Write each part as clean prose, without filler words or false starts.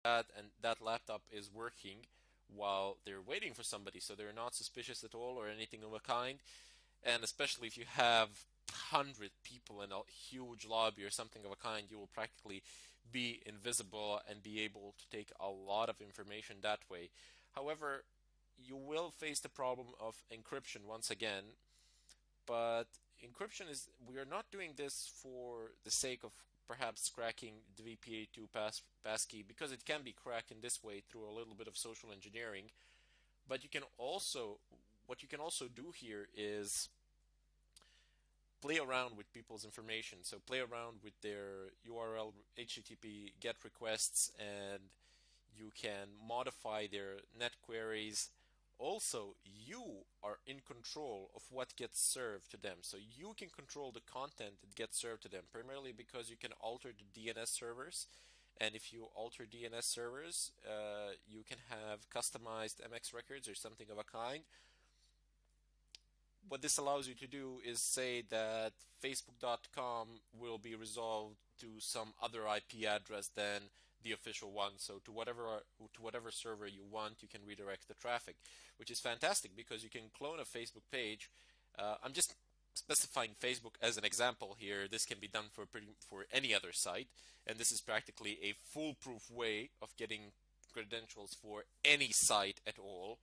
that, and that laptop is working while they're waiting for somebody, so they're not suspicious at all or anything of a kind. And especially if you have 100 people in a huge lobby or something of a kind, you will practically be invisible and be able to take a lot of information that way. However, you will face the problem of encryption once again, but encryption is, we are not doing this for the sake of perhaps cracking the VPA2 passkey, because it can be cracked in this way through a little bit of social engineering. But you can also, what you can also do here is play around with people's information. So play around with their URL, HTTP GET requests, and you can modify their net queries. Also, you are in control of what gets served to them. So you can control the content that gets served to them, primarily because you can alter the DNS servers. And if you alter DNS servers, you can have customized MX records or something of a kind. What this allows you to do is say that facebook.com will be resolved to some other IP address than the official one. So to whatever server you want, you can redirect the traffic, which is fantastic because you can clone a Facebook page. I'm just specifying Facebook as an example here. This can be done for any other site, and this is practically a foolproof way of getting credentials for any site at all.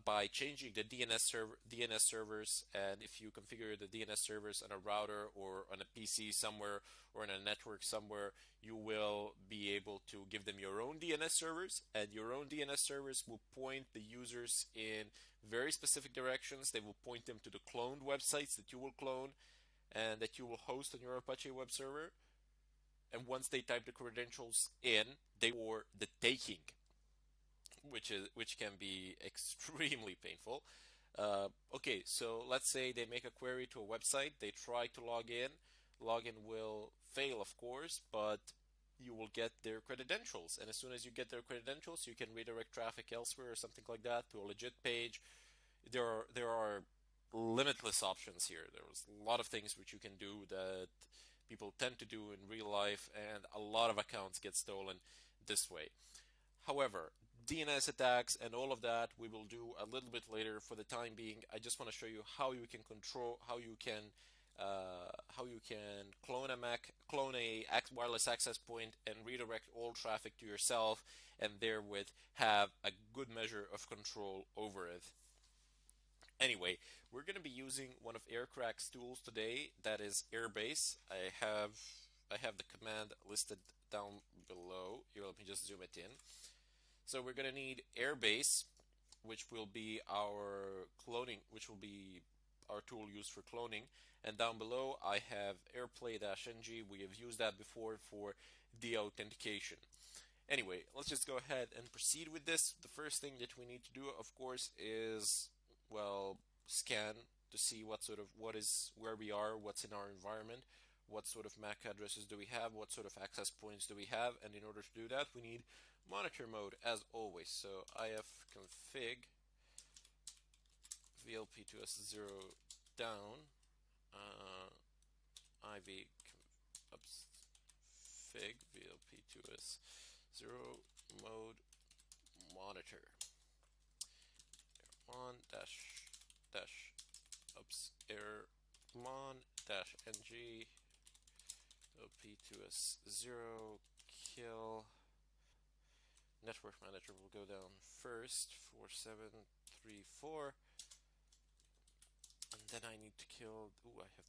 By changing the DNS servers, and if you configure the DNS servers on a router or on a PC somewhere or on a network somewhere, you will be able to give them your own DNS servers, and your own DNS servers will point the users in very specific directions. They will point them to the cloned websites that you will clone and that you will host on your Apache web server. And once they type the credentials in, they for the taking, which can be extremely painful. Okay, so let's say they make a query to a website, they try to log in. Login will fail, of course, but you will get their credentials, and as soon as you get their credentials, you can redirect traffic elsewhere or something like that to a legit page. There are limitless options here. There's a lot of things which you can do that people tend to do in real life, and a lot of accounts get stolen this way. However, DNS attacks and all of that we will do a little bit later. For the time being, I just want to show you how you can control, how you can clone a wireless access point and redirect all traffic to yourself, and therewith have a good measure of control over it. Anyway, we're going to be using one of Aircrack's tools today, that is Airbase. I have the command listed down below. Here, let me just zoom it in. So we're going to need Airbase, which will be our tool used for cloning. And down below, I have airplay-ng. We have used that before for deauthentication. Anyway, let's just go ahead and proceed with this. The first thing that we need to do, of course, is, well, scan to see where we are, what's in our environment, what sort of MAC addresses do we have, what sort of access points do we have, and in order to do that, we need monitor mode as always. So ifconfig vlp2s0 down iv fig vlp2s0 mode monitor on dash ups error mon dash ng op2s0 kill. Network manager will go down first, 4734, and then I need to kill, I have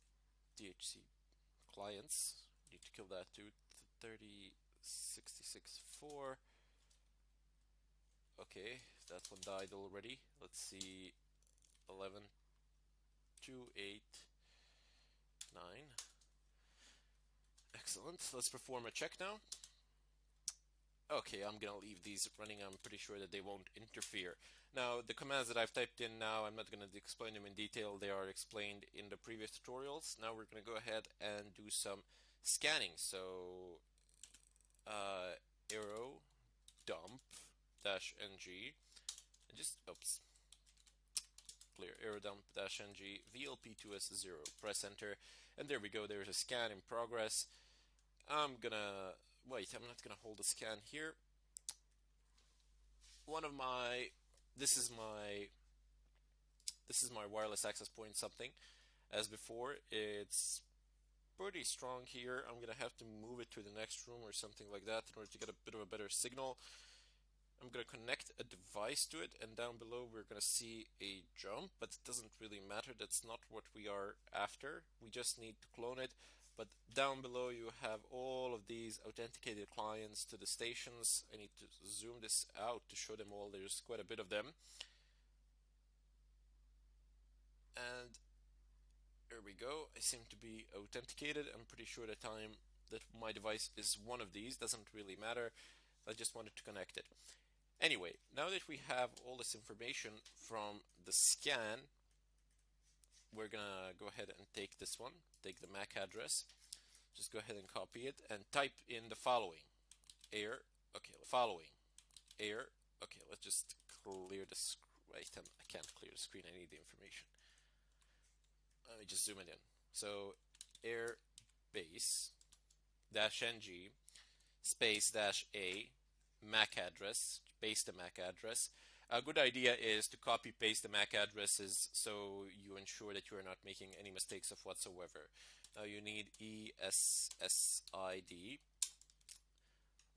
DHC clients, need to kill that too, 30664. Okay, that one died already. Let's see, 11289. Excellent. Let's perform a check now. Okay, I'm gonna leave these running. I'm pretty sure that they won't interfere. Now, the commands that I've typed in now, I'm not gonna explain them in detail. They are explained in the previous tutorials. Now we're gonna go ahead and do some scanning. So, arrow dump dash ng, and just, clear arrow dump dash ng vlp2s0. Press enter, and there we go. There's a scan in progress. I'm gonna wait, I'm not gonna hold the scan here. One of my, this is my, this is my wireless access point something. As before, it's pretty strong here. I'm gonna have to move it to the next room or something like that in order to get a bit of a better signal. I'm gonna connect a device to it, and down below we're gonna see a jump, but it doesn't really matter. That's not what we are after. We just need to clone it. But down below you have all of these authenticated clients to the stations. I need to zoom this out to show them all. There's quite a bit of them. And there we go. I seem to be authenticated. I'm pretty sure that my device is one of these. Doesn't really matter. I just wanted to connect it. Anyway, now that we have all this information from the scan, we're gonna go ahead and take this one, take the MAC address, just go ahead and copy it and type in the following. Air, okay, air, okay, let's just clear the screen. Wait, I can't clear the screen, I need the information. Let me just zoom it in. So, air base dash ng space dash a MAC address, paste the MAC address. A good idea is to copy paste the MAC addresses so you ensure that you are not making any mistakes of whatsoever. Now you need ESSID.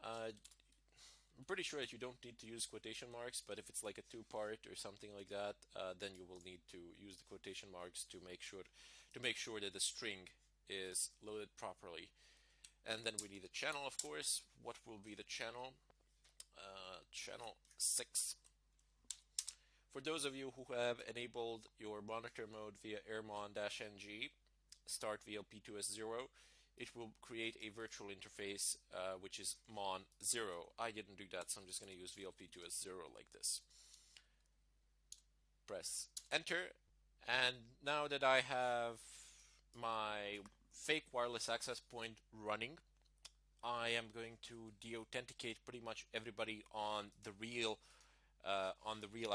I'm pretty sure that you don't need to use quotation marks, but if it's like a two-part or something like that, then you will need to use the quotation marks to make sure that the string is loaded properly. And then we need a channel, of course. What will be the channel? Channel 6. For those of you who have enabled your monitor mode via airmon-ng, start VLP2S0, it will create a virtual interface which is mon0. I didn't do that, so I'm just going to use VLP2S0 like this. Press enter, and now that I have my fake wireless access point running, I am going to de-authenticate pretty much everybody on the real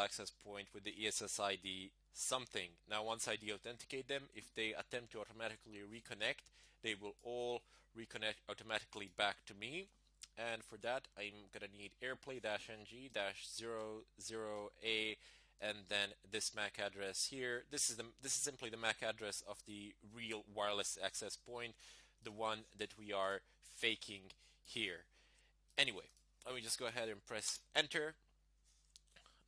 access point with the ESSID something. Now, once I de-authenticate them, if they attempt to automatically reconnect, they will all reconnect automatically back to me. And for that, I'm gonna need airplay-ng-00A, and then this MAC address here. This is simply the MAC address of the real wireless access point, the one that we are faking here. Anyway, let me just go ahead and press enter.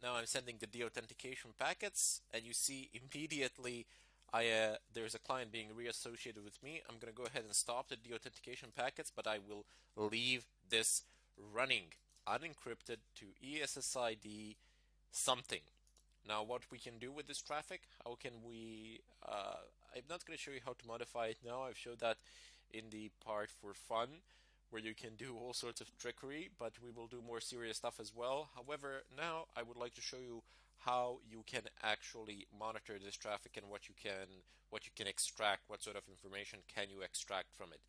Now I'm sending the de-authentication packets, and you see immediately there's a client being reassociated with me. I'm going to go ahead and stop the de-authentication packets, but I will leave this running unencrypted to ESSID something. Now, what we can do with this traffic, how can we, I'm not going to show you how to modify it now. I've showed that in the part for fun, where you can do all sorts of trickery, but we will do more serious stuff as well. However, now I would like to show you how you can actually monitor this traffic and what you can extract, what sort of information can you extract from it.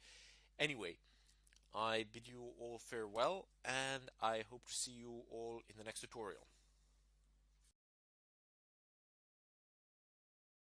Anyway, I bid you all farewell, and I hope to see you all in the next tutorial.